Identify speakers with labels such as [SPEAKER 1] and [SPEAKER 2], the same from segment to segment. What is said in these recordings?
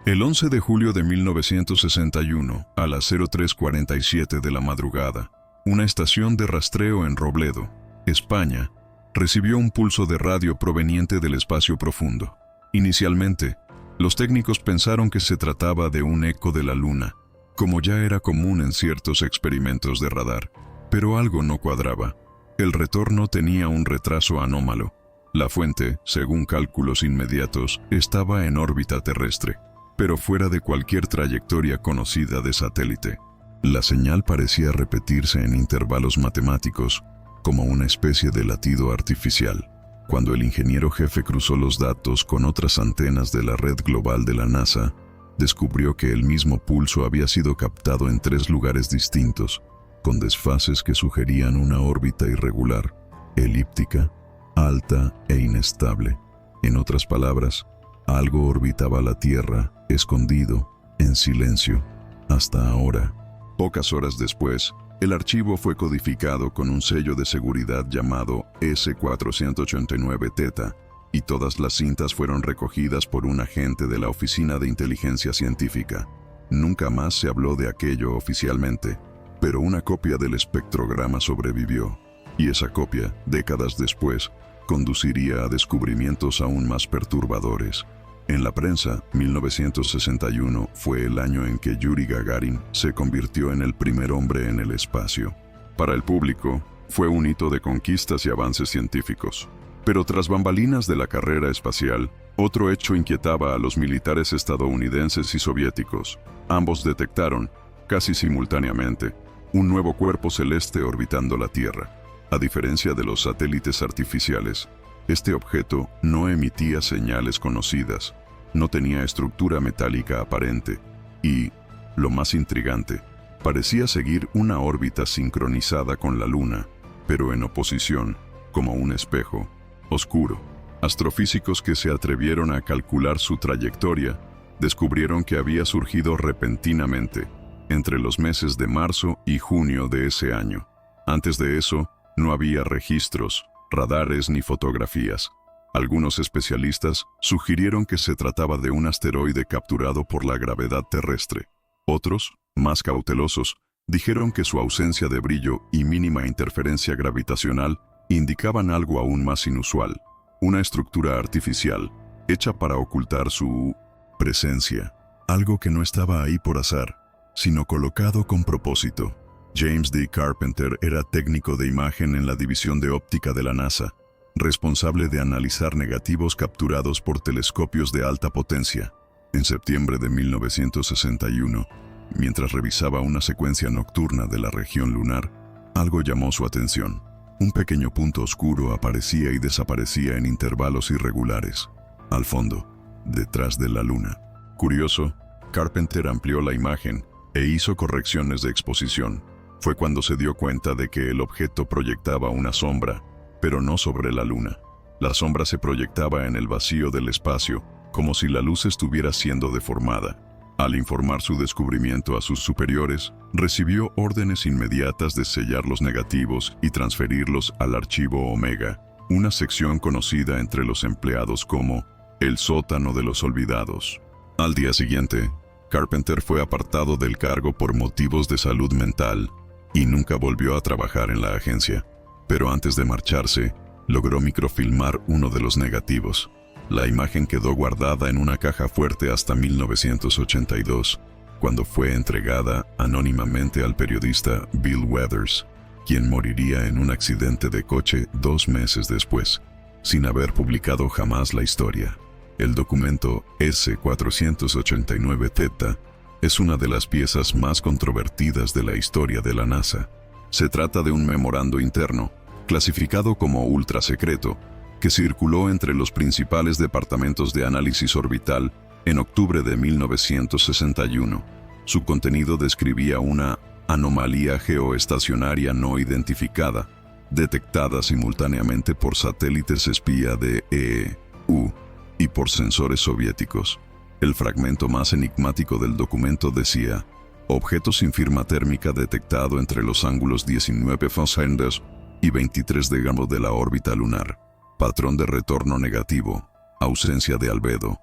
[SPEAKER 1] El 11 de julio de 1961, a las 03:47 de la madrugada, una estación de rastreo en Robledo, España, recibió un pulso de radio proveniente del espacio profundo. Inicialmente, los técnicos pensaron que se trataba de un eco de la Luna, como ya era común en ciertos experimentos de radar, pero algo no cuadraba. El retorno tenía un retraso anómalo. La fuente, según cálculos inmediatos, estaba en órbita terrestre, pero fuera de cualquier trayectoria conocida de satélite. La señal parecía repetirse en intervalos matemáticos, como una especie de latido artificial. Cuando el ingeniero jefe cruzó los datos con otras antenas de la red global de la NASA, descubrió que el mismo pulso había sido captado en 3 lugares distintos, con desfases que sugerían una órbita irregular, elíptica, alta e inestable. En otras palabras, algo orbitaba la Tierra, escondido, en silencio, hasta ahora. Pocas horas después, el archivo fue codificado con un sello de seguridad llamado S489 Theta, y todas las cintas fueron recogidas por un agente de la Oficina de Inteligencia Científica. Nunca más se habló de aquello oficialmente, pero una copia del espectrograma sobrevivió, y esa copia, décadas después, conduciría a descubrimientos aún más perturbadores. En la prensa, 1961 fue el año en que Yuri Gagarin se convirtió en el primer hombre en el espacio. Para el público, fue un hito de conquistas y avances científicos. Pero tras bambalinas de la carrera espacial, otro hecho inquietaba a los militares estadounidenses y soviéticos. Ambos detectaron, casi simultáneamente, un nuevo cuerpo celeste orbitando la Tierra. A diferencia de los satélites artificiales, este objeto no emitía señales conocidas, no tenía estructura metálica aparente y, lo más intrigante, parecía seguir una órbita sincronizada con la Luna, pero en oposición, como un espejo, oscuro. Astrofísicos que se atrevieron a calcular su trayectoria descubrieron que había surgido repentinamente, entre los meses de marzo y junio de ese año. Antes de eso, no había registros, radares ni fotografías. Algunos especialistas sugirieron que se trataba de un asteroide capturado por la gravedad terrestre. Otros, más cautelosos, dijeron que su ausencia de brillo y mínima interferencia gravitacional indicaban algo aún más inusual, una estructura artificial, hecha para ocultar su presencia, algo que no estaba ahí por azar, sino colocado con propósito. James D. Carpenter era técnico de imagen en la división de óptica de la NASA, responsable de analizar negativos capturados por telescopios de alta potencia. En septiembre de 1961, mientras revisaba una secuencia nocturna de la región lunar, algo llamó su atención. Un pequeño punto oscuro aparecía y desaparecía en intervalos irregulares, al fondo, detrás de la Luna. Curioso, Carpenter amplió la imagen e hizo correcciones de exposición. Fue cuando se dio cuenta de que el objeto proyectaba una sombra, pero no sobre la Luna. La sombra se proyectaba en el vacío del espacio, como si la luz estuviera siendo deformada. Al informar su descubrimiento a sus superiores, recibió órdenes inmediatas de sellar los negativos y transferirlos al archivo Omega, una sección conocida entre los empleados como el sótano de los olvidados. Al día siguiente, Carpenter fue apartado del cargo por motivos de salud mental y nunca volvió a trabajar en la agencia. Pero antes de marcharse, logró microfilmar uno de los negativos. La imagen quedó guardada en una caja fuerte hasta 1982, cuando fue entregada anónimamente al periodista Bill Weathers, quien moriría en un accidente de coche 2 meses después, sin haber publicado jamás la historia. El documento S489 Theta es una de las piezas más controvertidas de la historia de la NASA. Se trata de un memorando interno, clasificado como ultrasecreto, que circuló entre los principales departamentos de análisis orbital en octubre de 1961. Su contenido describía una anomalía geoestacionaria no identificada, detectada simultáneamente por satélites espía de EU y por sensores soviéticos. El fragmento más enigmático del documento decía: objeto sin firma térmica detectado entre los ángulos 19 Fahrenheit y 23 de la órbita lunar. Patrón de retorno negativo, ausencia de albedo.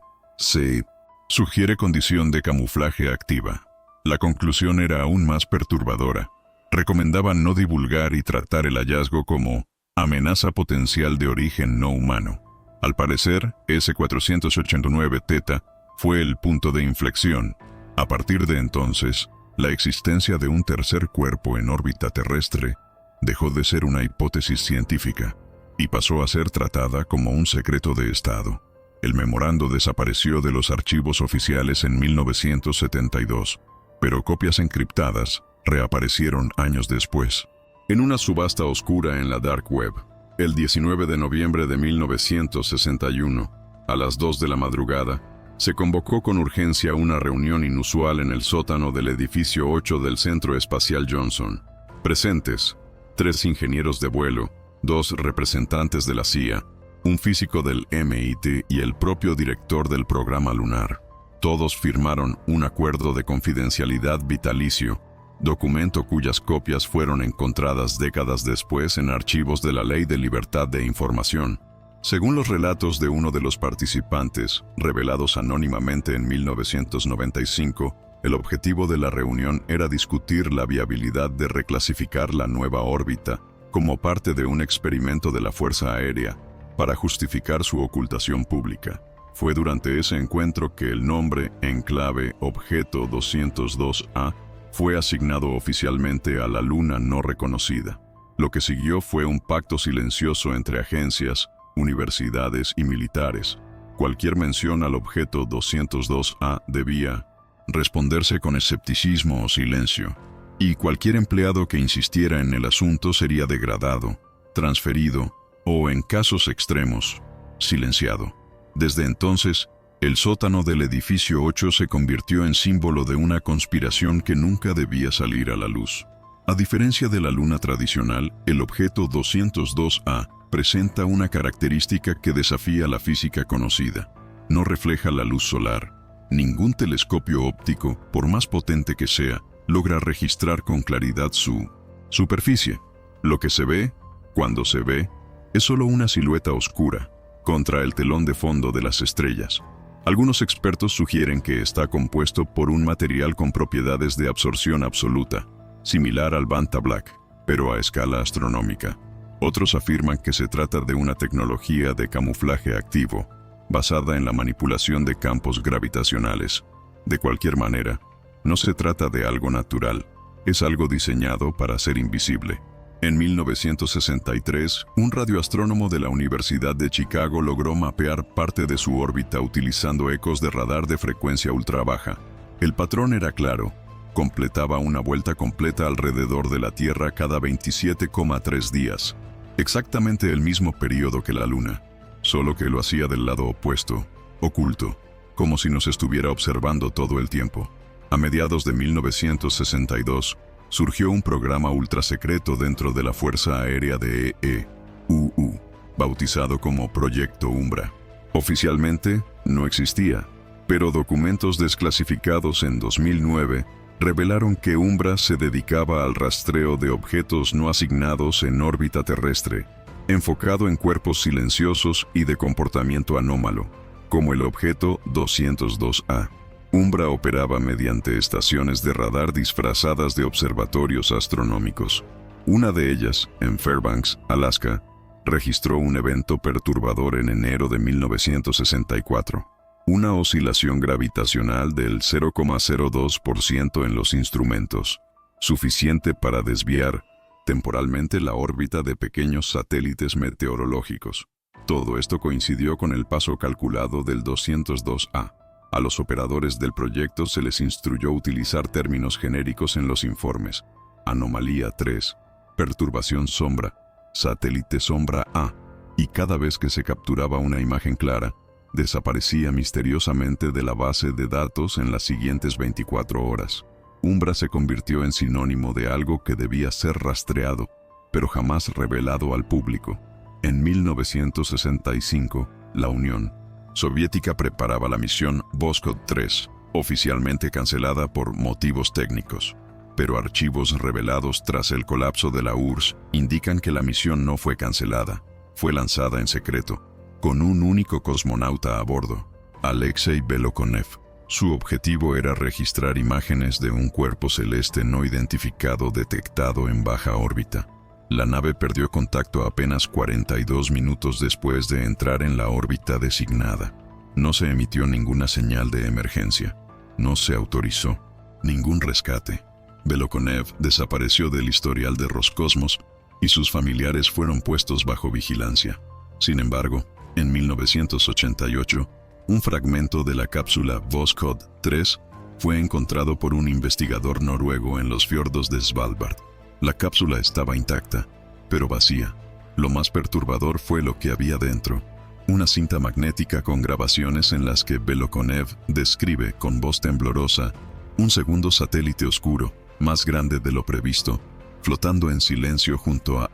[SPEAKER 1] Sugiere condición de camuflaje activa. La conclusión era aún más perturbadora. Recomendaban no divulgar y tratar el hallazgo como amenaza potencial de origen no humano. Al parecer, S-489 Theta fue el punto de inflexión. A partir de entonces, la existencia de un tercer cuerpo en órbita terrestre dejó de ser una hipótesis científica y pasó a ser tratada como un secreto de Estado. El memorando desapareció de los archivos oficiales en 1972, pero copias encriptadas reaparecieron años después. En una subasta oscura en la Dark Web, el 19 de noviembre de 1961, a las 2 de la madrugada, se convocó con urgencia una reunión inusual en el sótano del edificio 8 del Centro Espacial Johnson. Presentes, 3 ingenieros de vuelo, 2 representantes de la CIA, un físico del MIT y el propio director del programa lunar. Todos firmaron un acuerdo de confidencialidad vitalicio, documento cuyas copias fueron encontradas décadas después en archivos de la Ley de Libertad de Información. Según los relatos de uno de los participantes, revelados anónimamente en 1995, el objetivo de la reunión era discutir la viabilidad de reclasificar la nueva órbita como parte de un experimento de la Fuerza Aérea para justificar su ocultación pública. Fue durante ese encuentro que el nombre enclave Objeto 202A fue asignado oficialmente a la luna no reconocida. Lo que siguió fue un pacto silencioso entre agencias, universidades y militares. Cualquier mención al objeto 202A debía responderse con escepticismo o silencio, y cualquier empleado que insistiera en el asunto sería degradado, transferido o, en casos extremos, silenciado. Desde entonces, el sótano del edificio 8 se convirtió en símbolo de una conspiración que nunca debía salir a la luz. A diferencia de la luna tradicional, el objeto 202A presenta una característica que desafía la física conocida. No refleja la luz solar. Ningún telescopio óptico, por más potente que sea, logra registrar con claridad su superficie. Lo que se ve, cuando se ve, es solo una silueta oscura contra el telón de fondo de las estrellas. Algunos expertos sugieren que está compuesto por un material con propiedades de absorción absoluta, similar al Vantablack, pero a escala astronómica. Otros afirman que se trata de una tecnología de camuflaje activo, basada en la manipulación de campos gravitacionales. De cualquier manera, no se trata de algo natural, es algo diseñado para ser invisible. En 1963, un radioastrónomo de la Universidad de Chicago logró mapear parte de su órbita utilizando ecos de radar de frecuencia ultra baja. El patrón era claro: completaba una vuelta completa alrededor de la Tierra cada 27,3 días, exactamente el mismo periodo que la Luna, solo que lo hacía del lado opuesto, oculto, como si nos estuviera observando todo el tiempo. A mediados de 1962, surgió un programa ultrasecreto dentro de la Fuerza Aérea de EEUU, bautizado como Proyecto Umbra. Oficialmente, no existía, pero documentos desclasificados en 2009 revelaron que Umbra se dedicaba al rastreo de objetos no asignados en órbita terrestre, enfocado en cuerpos silenciosos y de comportamiento anómalo, como el objeto 202A. Umbra operaba mediante estaciones de radar disfrazadas de observatorios astronómicos. Una de ellas, en Fairbanks, Alaska, registró un evento perturbador en enero de 1964. Una oscilación gravitacional del 0,02% en los instrumentos, suficiente para desviar temporalmente la órbita de pequeños satélites meteorológicos. Todo esto coincidió con el paso calculado del 202A. A los operadores del proyecto se les instruyó utilizar términos genéricos en los informes: anomalía 3, perturbación sombra, satélite sombra A, y cada vez que se capturaba una imagen clara, desaparecía misteriosamente de la base de datos en las siguientes 24 horas. Umbra se convirtió en sinónimo de algo que debía ser rastreado, pero jamás revelado al público. En 1965, la Unión Soviética preparaba la misión Voskhod 3, oficialmente cancelada por motivos técnicos. Pero archivos revelados tras el colapso de la URSS indican que la misión no fue cancelada, fue lanzada en secreto, con un único cosmonauta a bordo, Alexei Belakonov. Su objetivo era registrar imágenes de un cuerpo celeste no identificado detectado en baja órbita. La nave perdió contacto apenas 42 minutos después de entrar en la órbita designada. No se emitió ninguna señal de emergencia. No se autorizó ningún rescate. Belokonev desapareció del historial de Roscosmos y sus familiares fueron puestos bajo vigilancia. Sin embargo, en 1988, un fragmento de la cápsula Voskhod 3 fue encontrado por un investigador noruego en los fiordos de Svalbard. La cápsula estaba intacta, pero vacía. Lo más perturbador fue lo que había dentro. Una cinta magnética con grabaciones en las que Belokonev describe con voz temblorosa un segundo satélite oscuro, más grande de lo previsto, flotando en silencio junto a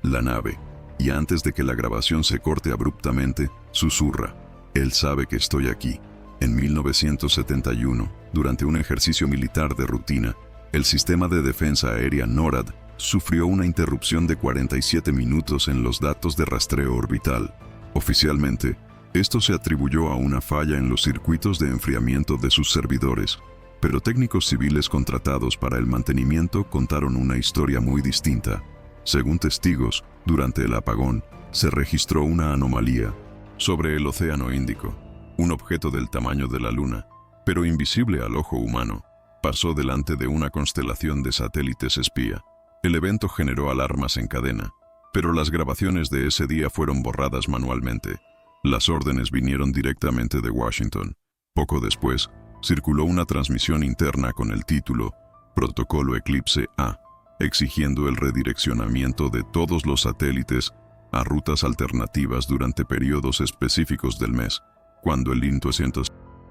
[SPEAKER 1] la nave. Y antes de que la grabación se corte abruptamente, susurra: «Él sabe que estoy aquí». En 1971, durante un ejercicio militar de rutina, el sistema de defensa aérea NORAD sufrió una interrupción de 47 minutos en los datos de rastreo orbital. Oficialmente, esto se atribuyó a una falla en los circuitos de enfriamiento de sus servidores, pero técnicos civiles contratados para el mantenimiento contaron una historia muy distinta. Según testigos, durante el apagón, se registró una anomalía sobre el Océano Índico. Un objeto del tamaño de la Luna, pero invisible al ojo humano, pasó delante de una constelación de satélites espía. El evento generó alarmas en cadena, pero las grabaciones de ese día fueron borradas manualmente. Las órdenes vinieron directamente de Washington. Poco después, circuló una transmisión interna con el título Protocolo Eclipse A, exigiendo el redireccionamiento de todos los satélites a rutas alternativas durante periodos específicos del mes, cuando el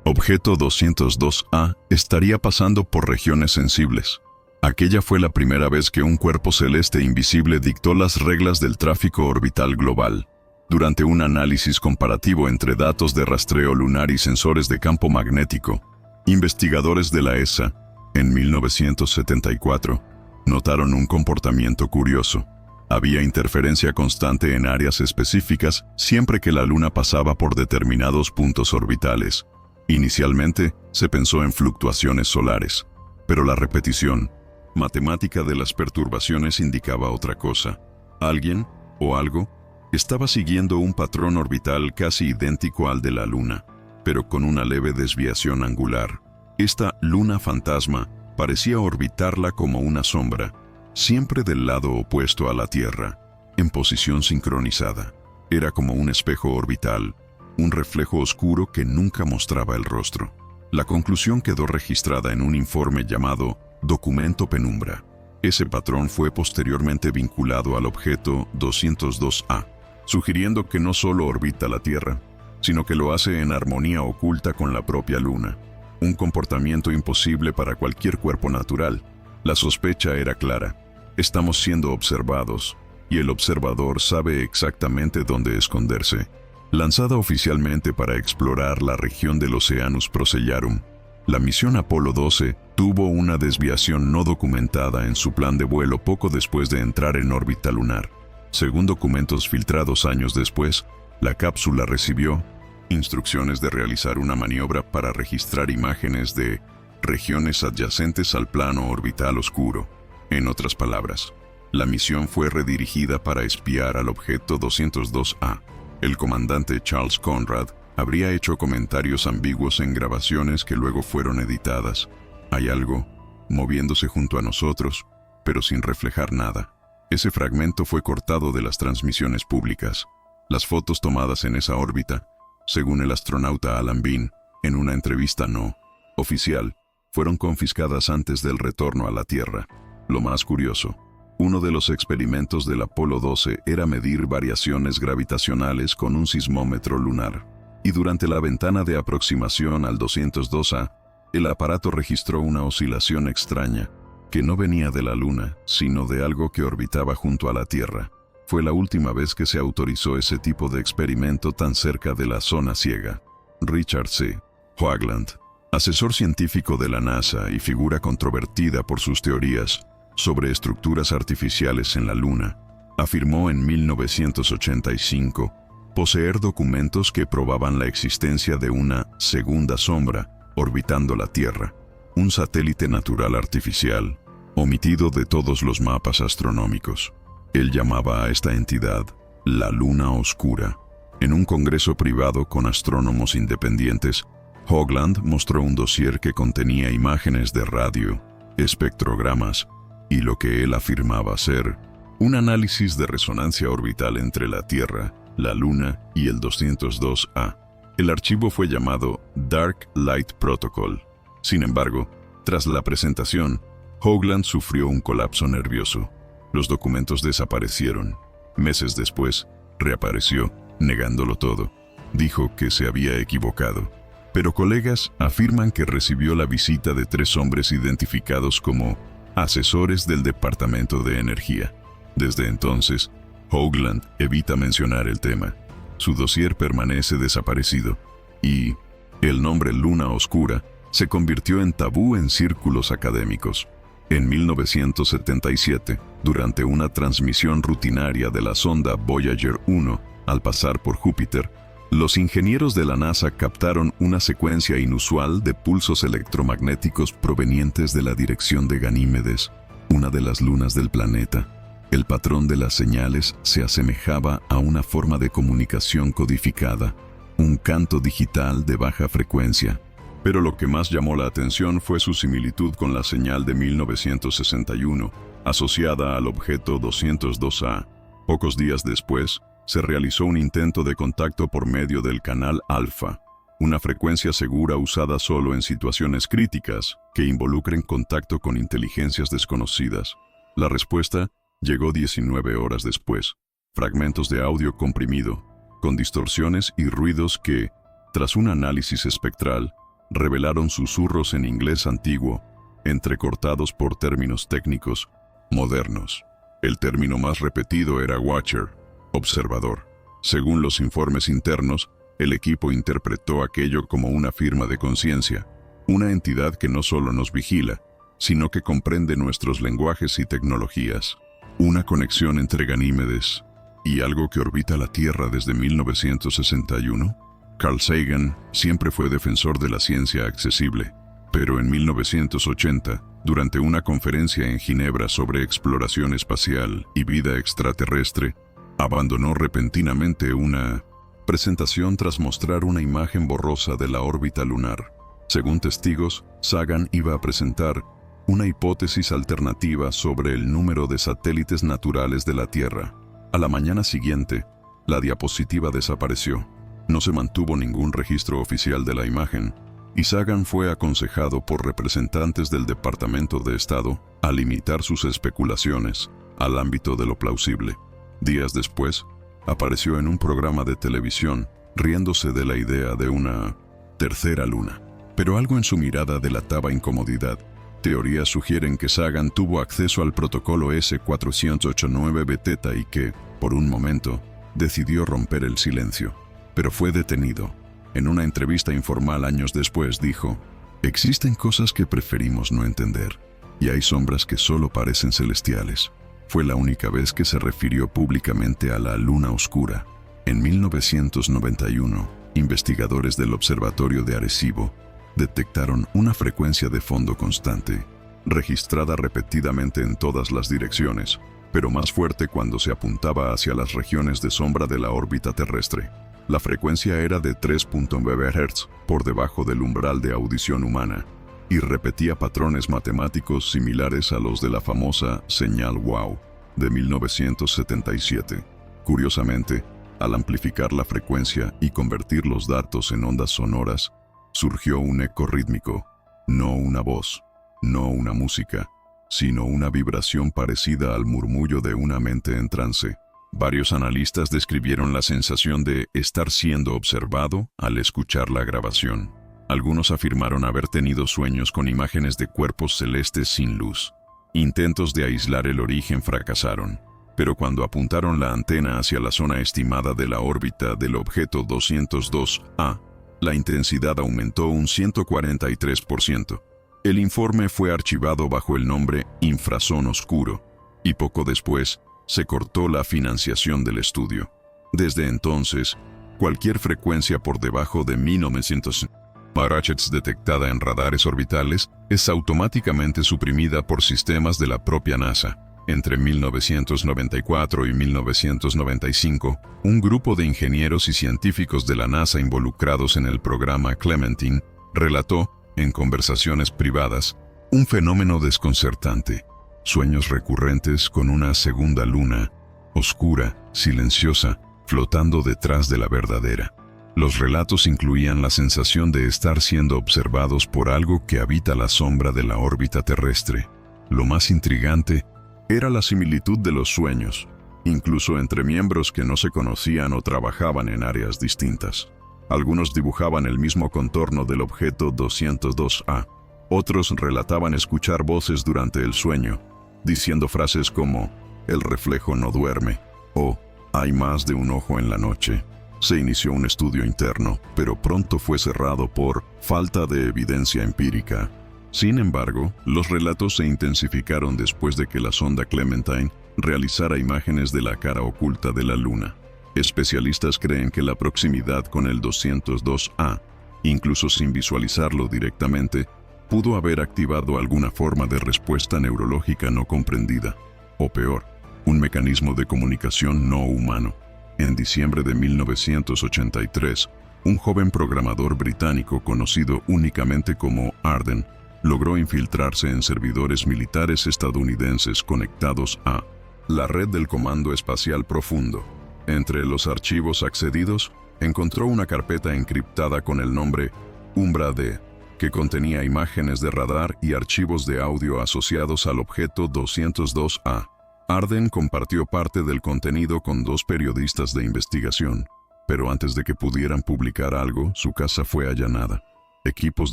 [SPEAKER 1] objeto 202A estaría pasando por regiones sensibles. Aquella fue la primera vez que un cuerpo celeste invisible dictó las reglas del tráfico orbital global. Durante un análisis comparativo entre datos de rastreo lunar y sensores de campo magnético, investigadores de la ESA, en 1974, notaron un comportamiento curioso. Había interferencia constante en áreas específicas siempre que la Luna pasaba por determinados puntos orbitales. Inicialmente, se pensó en fluctuaciones solares, pero la repetición matemática de las perturbaciones indicaba otra cosa. Alguien, o algo, estaba siguiendo un patrón orbital casi idéntico al de la Luna, pero con una leve desviación angular. Esta luna fantasma parecía orbitarla como una sombra, siempre del lado opuesto a la Tierra, en posición sincronizada. Era como un espejo orbital, un reflejo oscuro que nunca mostraba el rostro. La conclusión quedó registrada en un informe llamado Documento Penumbra. Ese patrón fue posteriormente vinculado al objeto 202A, sugiriendo que no solo orbita la Tierra, sino que lo hace en armonía oculta con la propia Luna. Un comportamiento imposible para cualquier cuerpo natural. La sospecha era clara. Estamos siendo observados, y el observador sabe exactamente dónde esconderse. Lanzada oficialmente para explorar la región del Oceanus Procellarum, la misión Apolo 12 tuvo una desviación no documentada en su plan de vuelo poco después de entrar en órbita lunar. Según documentos filtrados años después, la cápsula recibió instrucciones de realizar una maniobra para registrar imágenes de regiones adyacentes al plano orbital oscuro. En otras palabras, la misión fue redirigida para espiar al objeto 202A. El comandante Charles Conrad habría hecho comentarios ambiguos en grabaciones que luego fueron editadas. Hay algo moviéndose junto a nosotros, pero sin reflejar nada. Ese fragmento fue cortado de las transmisiones públicas. Las fotos tomadas en esa órbita, según el astronauta Alan Bean, en una entrevista no oficial, fueron confiscadas antes del retorno a la Tierra. Lo más curioso, uno de los experimentos del Apolo 12 era medir variaciones gravitacionales con un sismómetro lunar. Y durante la ventana de aproximación al 202A, el aparato registró una oscilación extraña, que no venía de la Luna, sino de algo que orbitaba junto a la Tierra. Fue la última vez que se autorizó ese tipo de experimento tan cerca de la zona ciega. Richard C. Hoagland, asesor científico de la NASA y figura controvertida por sus teorías sobre estructuras artificiales en la Luna, afirmó en 1985 poseer documentos que probaban la existencia de una segunda sombra orbitando la Tierra, un satélite natural artificial, omitido de todos los mapas astronómicos. Él llamaba a esta entidad la Luna Oscura. En un congreso privado con astrónomos independientes, Hoagland mostró un dossier que contenía imágenes de radio, espectrogramas y lo que él afirmaba ser un análisis de resonancia orbital entre la Tierra, la Luna y el 202A. El archivo fue llamado Dark Light Protocol. Sin embargo, tras la presentación, Hoagland sufrió un colapso nervioso. Los documentos desaparecieron. Meses después, reapareció, negándolo todo. Dijo que se había equivocado. Pero colegas afirman que recibió la visita de 3 hombres identificados como asesores del Departamento de Energía. Desde entonces, Hoagland evita mencionar el tema. Su dossier permanece desaparecido y el nombre Luna Oscura se convirtió en tabú en círculos académicos. En 1977, durante una transmisión rutinaria de la sonda Voyager 1 al pasar por Júpiter, los ingenieros de la NASA captaron una secuencia inusual de pulsos electromagnéticos provenientes de la dirección de Ganímedes, una de las lunas del planeta. El patrón de las señales se asemejaba a una forma de comunicación codificada, un canto digital de baja frecuencia. Pero lo que más llamó la atención fue su similitud con la señal de 1961, asociada al objeto 202A. Pocos días después, se realizó un intento de contacto por medio del canal alfa, una frecuencia segura usada solo en situaciones críticas que involucren contacto con inteligencias desconocidas. La respuesta llegó 19 horas después, fragmentos de audio comprimido, con distorsiones y ruidos que, tras un análisis espectral, revelaron susurros en inglés antiguo, entrecortados por términos técnicos modernos. El término más repetido era Watcher, observador. Según los informes internos, el equipo interpretó aquello como una firma de conciencia, una entidad que no solo nos vigila, sino que comprende nuestros lenguajes y tecnologías. Una conexión entre Ganímedes y algo que orbita la Tierra desde 1961. Carl Sagan siempre fue defensor de la ciencia accesible, pero en 1980, durante una conferencia en Ginebra sobre exploración espacial y vida extraterrestre, abandonó repentinamente una presentación tras mostrar una imagen borrosa de la órbita lunar. Según testigos, Sagan iba a presentar una hipótesis alternativa sobre el número de satélites naturales de la Tierra. A la mañana siguiente, la diapositiva desapareció. No se mantuvo ningún registro oficial de la imagen, y Sagan fue aconsejado por representantes del Departamento de Estado a limitar sus especulaciones al ámbito de lo plausible. Días después, apareció en un programa de televisión, riéndose de la idea de una tercera luna. Pero algo en su mirada delataba incomodidad. Teorías sugieren que Sagan tuvo acceso al protocolo S-489 y que, por un momento, decidió romper el silencio. Pero fue detenido. En una entrevista informal años después dijo: "Existen cosas que preferimos no entender, y hay sombras que solo parecen celestiales". Fue la única vez que se refirió públicamente a la Luna Oscura. En 1991, investigadores del Observatorio de Arecibo detectaron una frecuencia de fondo constante, registrada repetidamente en todas las direcciones, pero más fuerte cuando se apuntaba hacia las regiones de sombra de la órbita terrestre. La frecuencia era de 3.9 Hz, por debajo del umbral de audición humana, y repetía patrones matemáticos similares a los de la famosa señal WOW de 1977. Curiosamente, al amplificar la frecuencia y convertir los datos en ondas sonoras, surgió un eco rítmico, no una voz, no una música, sino una vibración parecida al murmullo de una mente en trance. Varios analistas describieron la sensación de estar siendo observado al escuchar la grabación. Algunos afirmaron haber tenido sueños con imágenes de cuerpos celestes sin luz. Intentos de aislar el origen fracasaron, pero cuando apuntaron la antena hacia la zona estimada de la órbita del objeto 202A, la intensidad aumentó un 143%. El informe fue archivado bajo el nombre Infrasón Oscuro, y poco después se cortó la financiación del estudio. Desde entonces, cualquier frecuencia por debajo de 1900 Parachutes detectada en radares orbitales es automáticamente suprimida por sistemas de la propia NASA. Entre 1994 y 1995, un grupo de ingenieros y científicos de la NASA involucrados en el programa Clementine relató, en conversaciones privadas, un fenómeno desconcertante: sueños recurrentes con una segunda luna, oscura, silenciosa, flotando detrás de la verdadera. Los relatos incluían la sensación de estar siendo observados por algo que habita la sombra de la órbita terrestre. Lo más intrigante era la similitud de los sueños, incluso entre miembros que no se conocían o trabajaban en áreas distintas. Algunos dibujaban el mismo contorno del objeto 202A. Otros relataban escuchar voces durante el sueño, diciendo frases como «el reflejo no duerme» o «hay más de un ojo en la noche». Se inició un estudio interno, pero pronto fue cerrado por falta de evidencia empírica. Sin embargo, los relatos se intensificaron después de que la sonda Clementine realizara imágenes de la cara oculta de la Luna. Especialistas creen que la proximidad con el 202A, incluso sin visualizarlo directamente, pudo haber activado alguna forma de respuesta neurológica no comprendida, o peor, un mecanismo de comunicación no humano. En diciembre de 1983, un joven programador británico conocido únicamente como Arden logró infiltrarse en servidores militares estadounidenses conectados a la red del Comando Espacial Profundo. Entre los archivos accedidos, encontró una carpeta encriptada con el nombre Umbra D, que contenía imágenes de radar y archivos de audio asociados al objeto 202A. Arden compartió parte del contenido con 2 periodistas de investigación, pero antes de que pudieran publicar algo, su casa fue allanada. Equipos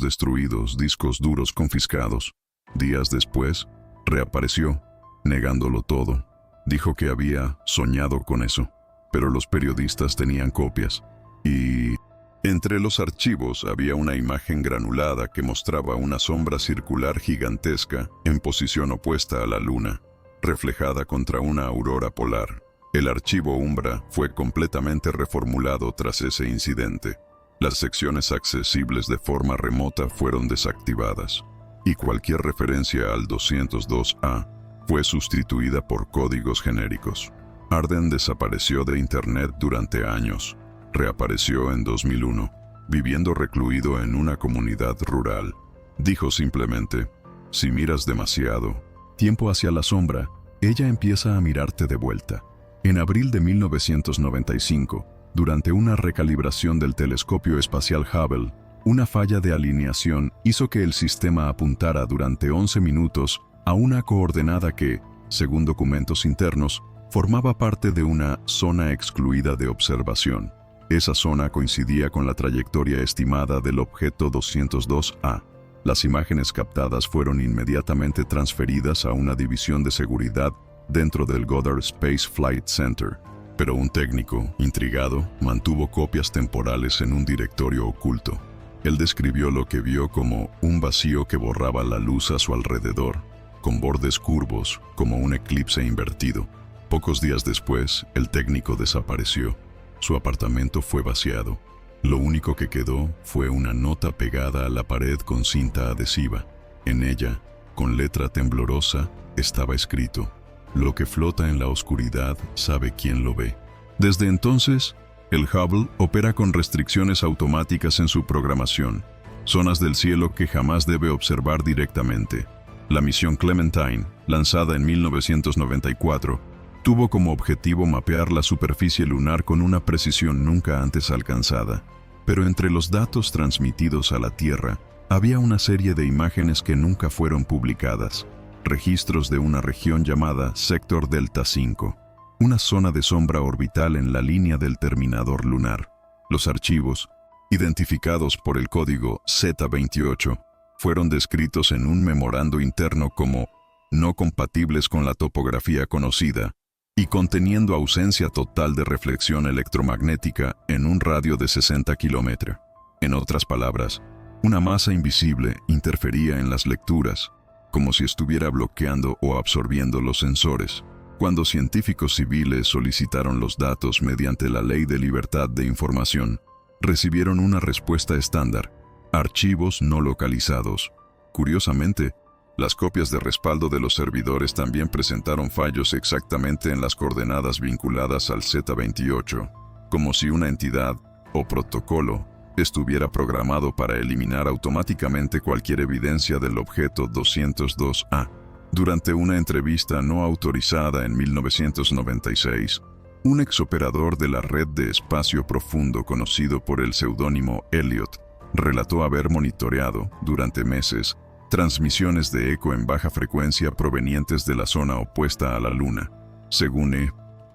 [SPEAKER 1] destruidos, discos duros confiscados. Días después, reapareció, negándolo todo. Dijo que había soñado con eso, pero los periodistas tenían copias. Y entre los archivos había una imagen granulada que mostraba una sombra circular gigantesca en posición opuesta a la Luna, reflejada contra una aurora polar. El archivo Umbra fue completamente reformulado tras ese incidente. Las secciones accesibles de forma remota fueron desactivadas, y cualquier referencia al 202A fue sustituida por códigos genéricos. Arden desapareció de Internet durante años. Reapareció en 2001, viviendo recluido en una comunidad rural. Dijo simplemente: «Si miras demasiado tiempo hacia la sombra, ella empieza a mirarte de vuelta». En abril de 1995, durante una recalibración del telescopio espacial Hubble, una falla de alineación hizo que el sistema apuntara durante 11 minutos a una coordenada que, según documentos internos, formaba parte de una zona excluida de observación. Esa zona coincidía con la trayectoria estimada del objeto 202A. Las imágenes captadas fueron inmediatamente transferidas a una división de seguridad dentro del Goddard Space Flight Center. Pero un técnico, intrigado, mantuvo copias temporales en un directorio oculto. Él describió lo que vio como un vacío que borraba la luz a su alrededor, con bordes curvos, como un eclipse invertido. Pocos días después, el técnico desapareció. Su apartamento fue vaciado. Lo único que quedó fue una nota pegada a la pared con cinta adhesiva. En ella, con letra temblorosa, estaba escrito: «Lo que flota en la oscuridad sabe quién lo ve». Desde entonces, el Hubble opera con restricciones automáticas en su programación, zonas del cielo que jamás debe observar directamente. La misión Clementine, lanzada en 1994, tuvo como objetivo mapear la superficie lunar con una precisión nunca antes alcanzada. Pero entre los datos transmitidos a la Tierra, había una serie de imágenes que nunca fueron publicadas. Registros de una región llamada Sector Delta 5, una zona de sombra orbital en la línea del terminador lunar. Los archivos, identificados por el código Z28, fueron descritos en un memorando interno como no compatibles con la topografía conocida y conteniendo ausencia total de reflexión electromagnética en un radio de 60 kilómetros. En otras palabras, una masa invisible interfería en las lecturas, como si estuviera bloqueando o absorbiendo los sensores. Cuando científicos civiles solicitaron los datos mediante la Ley de Libertad de Información, recibieron una respuesta estándar: Archivos no localizados. Curiosamente, las copias de respaldo de los servidores también presentaron fallos exactamente en las coordenadas vinculadas al Z28, como si una entidad o protocolo estuviera programado para eliminar automáticamente cualquier evidencia del objeto 202A. Durante una entrevista no autorizada en 1996, un exoperador de la red de espacio profundo conocido por el seudónimo Elliot relató haber monitoreado, durante meses, transmisiones de eco en baja frecuencia provenientes de la zona opuesta a la Luna. Según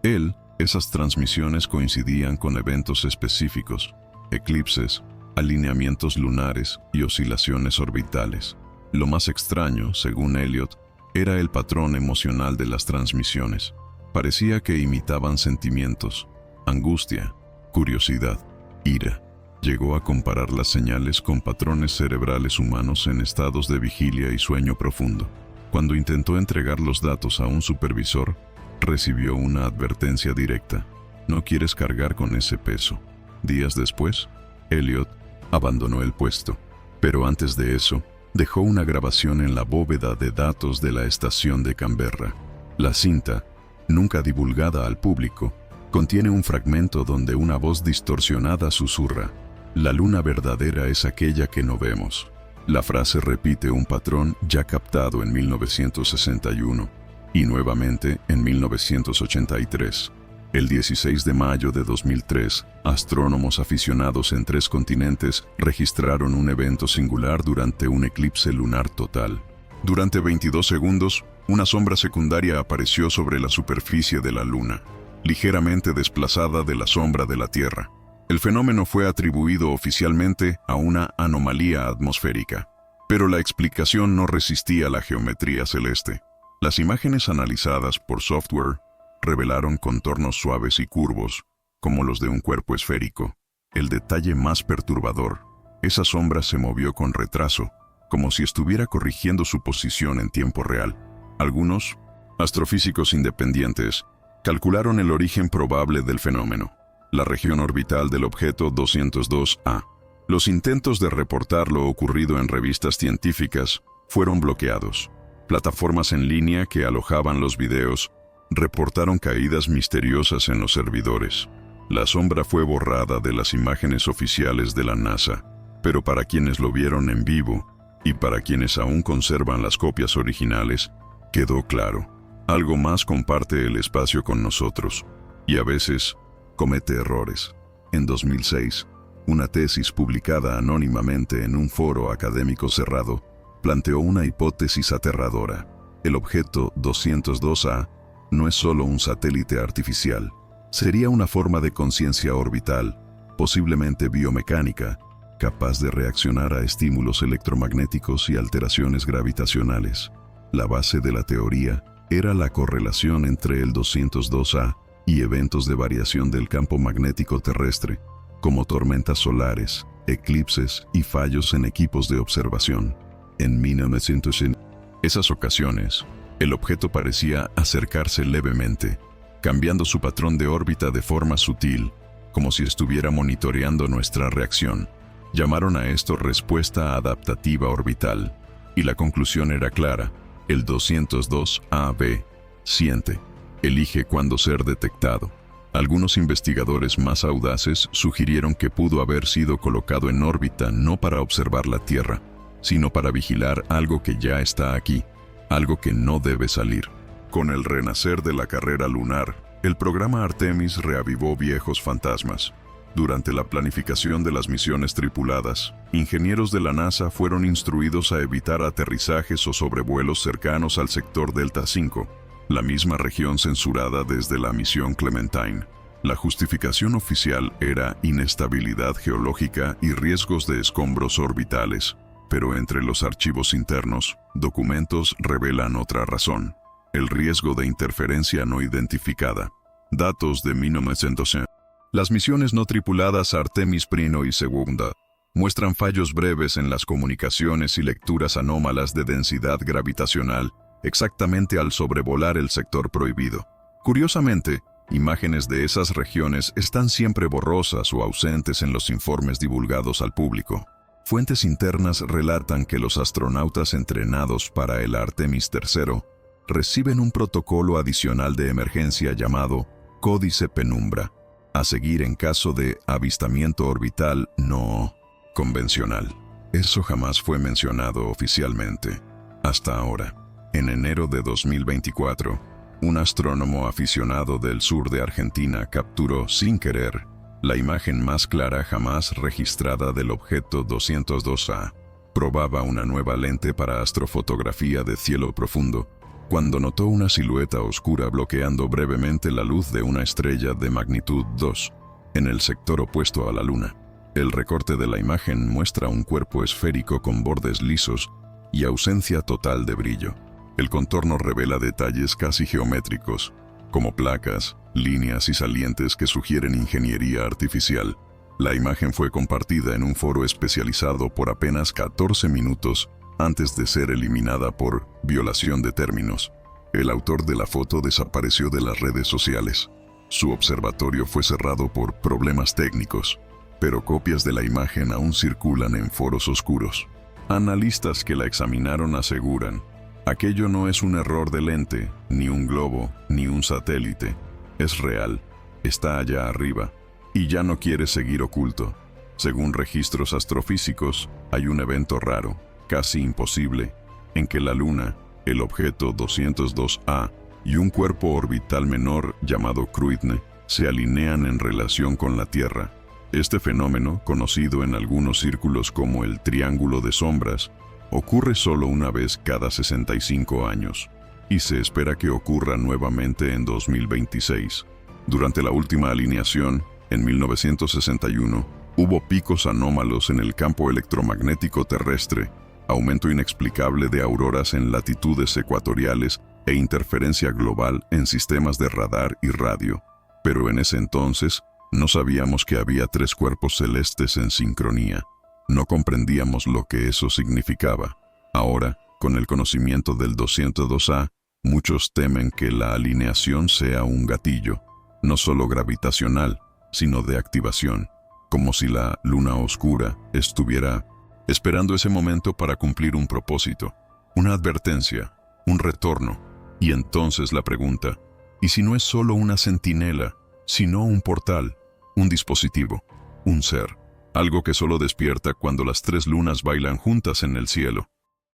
[SPEAKER 1] él, esas transmisiones coincidían con eventos específicos, eclipses, alineamientos lunares y oscilaciones orbitales. Lo más extraño, según Elliot, era el patrón emocional de las transmisiones. Parecía que imitaban sentimientos, angustia, curiosidad, ira. Llegó a comparar las señales con patrones cerebrales humanos en estados de vigilia y sueño profundo. Cuando intentó entregar los datos a un supervisor, recibió una advertencia directa: no quieres cargar con ese peso. Días después, Elliot abandonó el puesto. Pero antes de eso, dejó una grabación en la bóveda de datos de la estación de Canberra. La cinta, nunca divulgada al público, contiene un fragmento donde una voz distorsionada susurra: la luna verdadera es aquella que no vemos. La frase repite un patrón ya captado en 1961 y nuevamente en 1983. El 16 de mayo de 2003, astrónomos aficionados en 3 continentes registraron un evento singular durante un eclipse lunar total. Durante 22 segundos, una sombra secundaria apareció sobre la superficie de la Luna, ligeramente desplazada de la sombra de la Tierra. El fenómeno fue atribuido oficialmente a una anomalía atmosférica, pero la explicación no resistía la geometría celeste. Las imágenes analizadas por software revelaron contornos suaves y curvos, como los de un cuerpo esférico. El detalle más perturbador: esa sombra se movió con retraso, como si estuviera corrigiendo su posición en tiempo real. Algunos astrofísicos independientes calcularon el origen probable del fenómeno: la región orbital del objeto 202A. Los intentos de reportar lo ocurrido en revistas científicas fueron bloqueados. Plataformas en línea que alojaban los videos reportaron caídas misteriosas en los servidores. La sombra fue borrada de las imágenes oficiales de la NASA, pero para quienes lo vieron en vivo y para quienes aún conservan las copias originales, quedó claro: algo más comparte el espacio con nosotros, y a veces comete errores. En 2006, una tesis publicada anónimamente en un foro académico cerrado planteó una hipótesis aterradora: el objeto 202A no es solo un satélite artificial, sería una forma de conciencia orbital, posiblemente biomecánica, capaz de reaccionar a estímulos electromagnéticos y alteraciones gravitacionales. La base de la teoría era la correlación entre el 202A y eventos de variación del campo magnético terrestre, como tormentas solares, eclipses y fallos en equipos de observación. En 1900, esas ocasiones, el objeto parecía acercarse levemente, cambiando su patrón de órbita de forma sutil, como si estuviera monitoreando nuestra reacción. Llamaron a esto respuesta adaptativa orbital, y la conclusión era clara: el 202AB siente, elige cuándo ser detectado. Algunos investigadores más audaces sugirieron que pudo haber sido colocado en órbita no para observar la Tierra, sino para vigilar algo que ya está aquí, algo que no debe salir. Con el renacer de la carrera lunar, el programa Artemis reavivó viejos fantasmas. Durante la planificación de las misiones tripuladas, ingenieros de la NASA fueron instruidos a evitar aterrizajes o sobrevuelos cercanos al sector Delta V, la misma región censurada desde la misión Clementine. La justificación oficial era inestabilidad geológica y riesgos de escombros orbitales, pero entre los archivos internos, documentos revelan otra razón: el riesgo de interferencia no identificada. Datos de 1900. Las misiones no tripuladas Artemis I y II muestran fallos breves en las comunicaciones y lecturas anómalas de densidad gravitacional exactamente al sobrevolar el sector prohibido. Curiosamente, imágenes de esas regiones están siempre borrosas o ausentes en los informes divulgados al público. Fuentes internas relatan que los astronautas entrenados para el Artemis III reciben un protocolo adicional de emergencia llamado Códice Penumbra, a seguir en caso de avistamiento orbital no convencional. Eso jamás fue mencionado oficialmente. Hasta ahora, en enero de 2024, un astrónomo aficionado del sur de Argentina capturó sin querer la imagen más clara jamás registrada del objeto 202A. Probaba una nueva lente para astrofotografía de cielo profundo, cuando notó una silueta oscura bloqueando brevemente la luz de una estrella de magnitud 2, en el sector opuesto a la Luna. El recorte de la imagen muestra un cuerpo esférico con bordes lisos y ausencia total de brillo. El contorno revela detalles casi geométricos, como placas, líneas y salientes que sugieren ingeniería artificial. La imagen fue compartida en un foro especializado por apenas 14 minutos antes de ser eliminada por violación de términos. El autor de la foto desapareció de las redes sociales. Su observatorio fue cerrado por problemas técnicos, pero copias de la imagen aún circulan en foros oscuros. Analistas que la examinaron aseguran: aquello no es un error de lente, ni un globo, ni un satélite. Es real, está allá arriba, y ya no quiere seguir oculto. Según registros astrofísicos, hay un evento raro, casi imposible, en que la Luna, el objeto 202A, y un cuerpo orbital menor llamado Kruitne se alinean en relación con la Tierra. Este fenómeno, conocido en algunos círculos como el Triángulo de Sombras, ocurre solo una vez cada 65 años, y se espera que ocurra nuevamente en 2026. Durante la última alineación, en 1961, hubo picos anómalos en el campo electromagnético terrestre, aumento inexplicable de auroras en latitudes ecuatoriales e interferencia global en sistemas de radar y radio. Pero en ese entonces, no sabíamos que había 3 cuerpos celestes en sincronía. No comprendíamos lo que eso significaba. Ahora, con el conocimiento del 202A, muchos temen que la alineación sea un gatillo, no solo gravitacional, sino de activación, como si la luna oscura estuviera esperando ese momento para cumplir un propósito, una advertencia, un retorno. Y entonces la pregunta: ¿y si no es solo una centinela, sino un portal, un dispositivo, un ser, algo que solo despierta cuando las 3 lunas bailan juntas en el cielo?